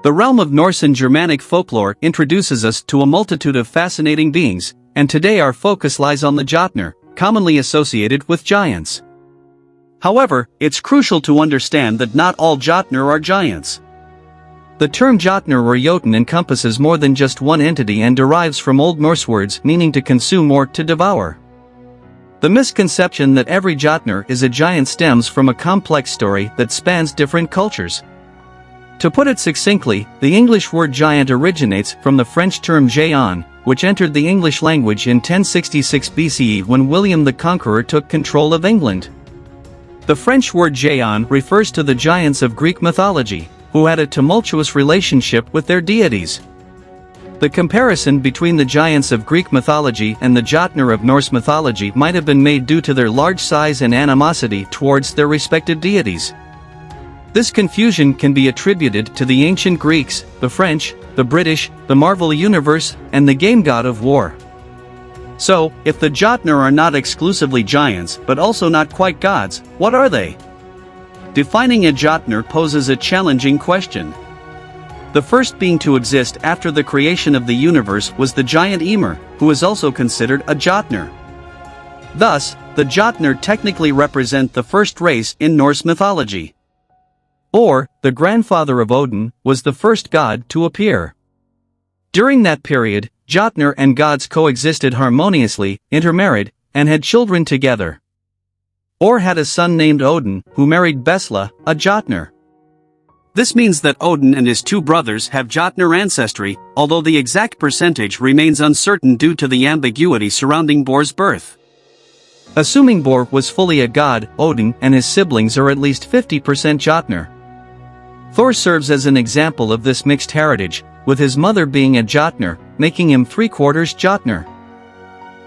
The realm of Norse and Germanic folklore introduces us to a multitude of fascinating beings, and today our focus lies on the Jotnar, commonly associated with giants. However, it's crucial to understand that not all Jotnar are giants. The term Jotnar or Jotun encompasses more than just one entity and derives from Old Norse words meaning to consume or to devour. The misconception that every Jotnar is a giant stems from a complex story that spans different cultures. To put it succinctly, the English word giant originates from the French term géant, which entered the English language in 1066 BCE when William the Conqueror took control of England. The French word géant refers to the giants of Greek mythology, who had a tumultuous relationship with their deities. The comparison between the giants of Greek mythology and the Jotnar of Norse mythology might have been made due to their large size and animosity towards their respective deities. This confusion can be attributed to the ancient Greeks, the French, the British, the Marvel Universe, and the game god of war. So, if the Jotnar are not exclusively giants but also not quite gods, what are they? Defining a Jotnar poses a challenging question. The first being to exist after the creation of the universe was the giant Ymir, who is also considered a Jotnar. Thus, the Jotnar technically represent the first race in Norse mythology. Or, the grandfather of Odin was the first god to appear. During that period, Jotnar and gods coexisted harmoniously, intermarried, and had children together. Or had a son named Odin, who married Besla, a Jotnar. This means that Odin and his two brothers have Jotnar ancestry, although the exact percentage remains uncertain due to the ambiguity surrounding Bor's birth. Assuming Bor was fully a god, Odin and his siblings are at least 50% Jotnar. Thor serves as an example of this mixed heritage, with his mother being a Jotnar, making him 3/4 Jotnar.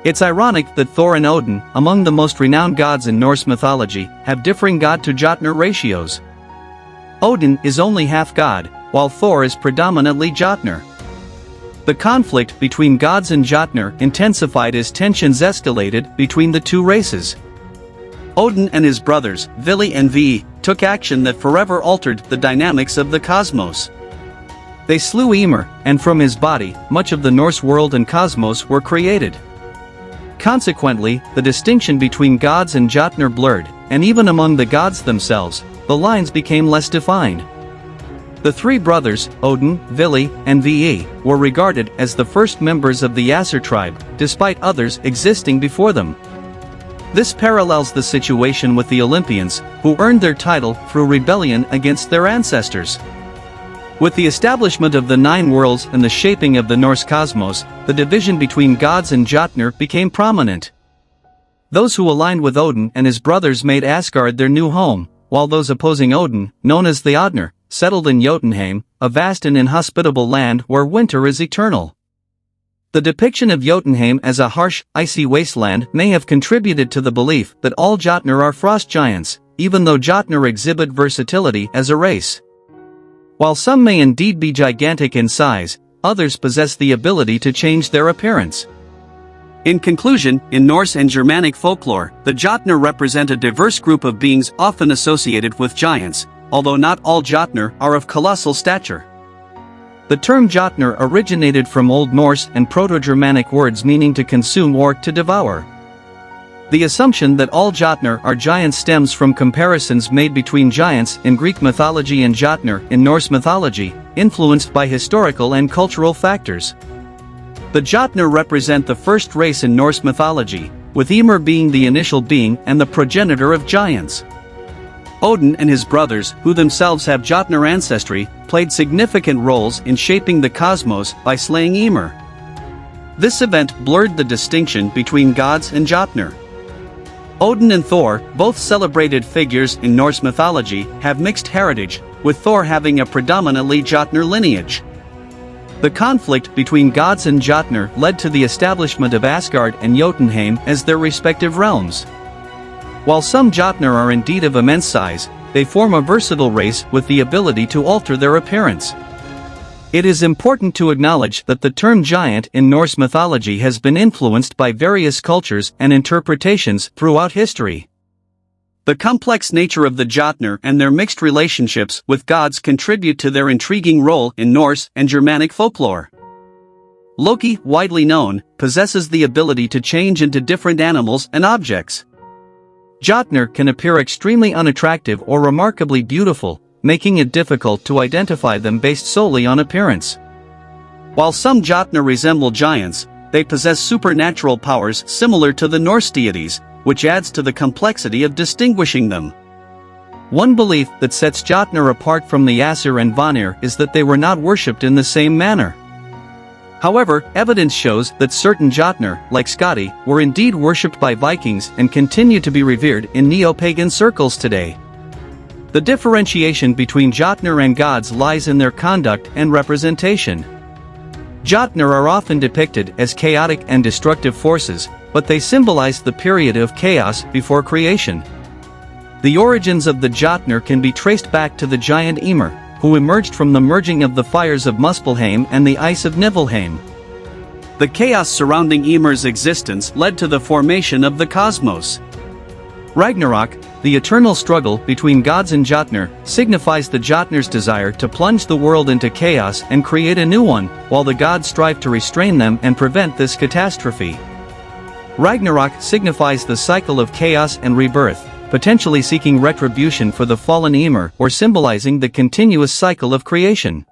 It's ironic that Thor and Odin, among the most renowned gods in Norse mythology, have differing god-to-Jotnar ratios. Odin is only half god, while Thor is predominantly Jotnar. The conflict between gods and Jotnar intensified as tensions escalated between the two races. Odin and his brothers, Vili and Vi, took action that forever altered the dynamics of the cosmos. They slew Ymir, and from his body, much of the Norse world and cosmos were created. Consequently, the distinction between gods and Jotnar blurred, and even among the gods themselves, the lines became less defined. The three brothers, Odin, Vili, and Vi, were regarded as the first members of the Aesir tribe, despite others existing before them. This parallels the situation with the Olympians, who earned their title through rebellion against their ancestors. With the establishment of the Nine Worlds and the shaping of the Norse cosmos, the division between gods and Jotnar became prominent. Those who aligned with Odin and his brothers made Asgard their new home, while those opposing Odin, known as the Jotnar, settled in Jotunheim, a vast and inhospitable land where winter is eternal. The depiction of Jotunheim as a harsh, icy wasteland may have contributed to the belief that all Jotnar are frost giants, even though Jotnar exhibit versatility as a race. While some may indeed be gigantic in size, others possess the ability to change their appearance. In conclusion, in Norse and Germanic folklore, the Jotnar represent a diverse group of beings often associated with giants, although not all Jotnar are of colossal stature. The term Jotnar originated from Old Norse and Proto-Germanic words meaning to consume or to devour. The assumption that all Jotnar are giants stems from comparisons made between giants in Greek mythology and Jotnar in Norse mythology, influenced by historical and cultural factors. The Jotnar represent the first race in Norse mythology, with Ymir being the initial being and the progenitor of giants. Odin and his brothers, who themselves have Jotnar ancestry, played significant roles in shaping the cosmos by slaying Ymir. This event blurred the distinction between gods and Jotnar. Odin and Thor, both celebrated figures in Norse mythology, have mixed heritage, with Thor having a predominantly Jotnar lineage. The conflict between gods and Jotnar led to the establishment of Asgard and Jotunheim as their respective realms. While some Jotnar are indeed of immense size, they form a versatile race with the ability to alter their appearance. It is important to acknowledge that the term giant in Norse mythology has been influenced by various cultures and interpretations throughout history. The complex nature of the Jotnar and their mixed relationships with gods contribute to their intriguing role in Norse and Germanic folklore. Loki, widely known, possesses the ability to change into different animals and objects. Jotnar can appear extremely unattractive or remarkably beautiful, making it difficult to identify them based solely on appearance. While some Jotnar resemble giants, they possess supernatural powers similar to the Norse deities, which adds to the complexity of distinguishing them. One belief that sets Jotnar apart from the Aesir and Vanir is that they were not worshipped in the same manner. However, evidence shows that certain Jotnar, like Skadi, were indeed worshipped by Vikings and continue to be revered in neo-pagan circles today. The differentiation between Jotnar and gods lies in their conduct and representation. Jotnar are often depicted as chaotic and destructive forces, but they symbolize the period of chaos before creation. The origins of the Jotnar can be traced back to the giant Ymir, who emerged from the merging of the fires of Muspelheim and the ice of Niflheim. The chaos surrounding Ymir's existence led to the formation of the cosmos. Ragnarok, the eternal struggle between gods and Jotnar, signifies the Jotnar's desire to plunge the world into chaos and create a new one, while the gods strive to restrain them and prevent this catastrophe. Ragnarok signifies the cycle of chaos and rebirth, potentially seeking retribution for the fallen Ymir or symbolizing the continuous cycle of creation.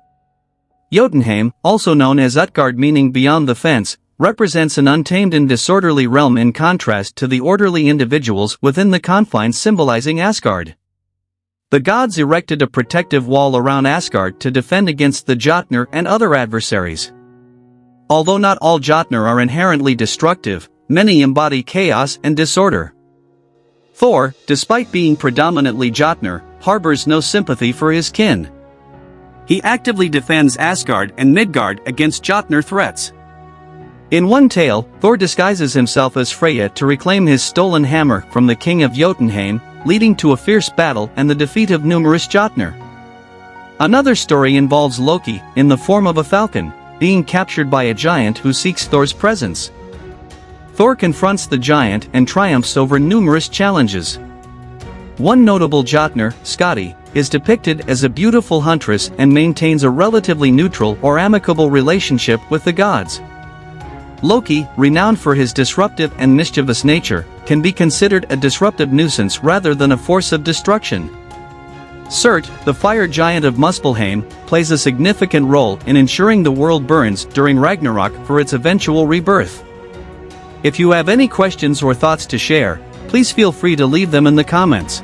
Jotunheim, also known as Utgard meaning beyond the fence, represents an untamed and disorderly realm in contrast to the orderly individuals within the confines symbolizing Asgard. The gods erected a protective wall around Asgard to defend against the Jotnar and other adversaries. Although not all Jotnar are inherently destructive, many embody chaos and disorder. Thor, despite being predominantly Jotnar, harbors no sympathy for his kin. He actively defends Asgard and Midgard against Jotnar threats. In one tale, Thor disguises himself as Freyja to reclaim his stolen hammer from the king of Jotunheim, leading to a fierce battle and the defeat of numerous Jotnar. Another story involves Loki, in the form of a falcon, being captured by a giant who seeks Thor's presence. Thor confronts the giant and triumphs over numerous challenges. One notable Jotnar, Skadi, is depicted as a beautiful huntress and maintains a relatively neutral or amicable relationship with the gods. Loki, renowned for his disruptive and mischievous nature, can be considered a disruptive nuisance rather than a force of destruction. Surt, the fire giant of Muspelheim, plays a significant role in ensuring the world burns during Ragnarok for its eventual rebirth. If you have any questions or thoughts to share, please feel free to leave them in the comments.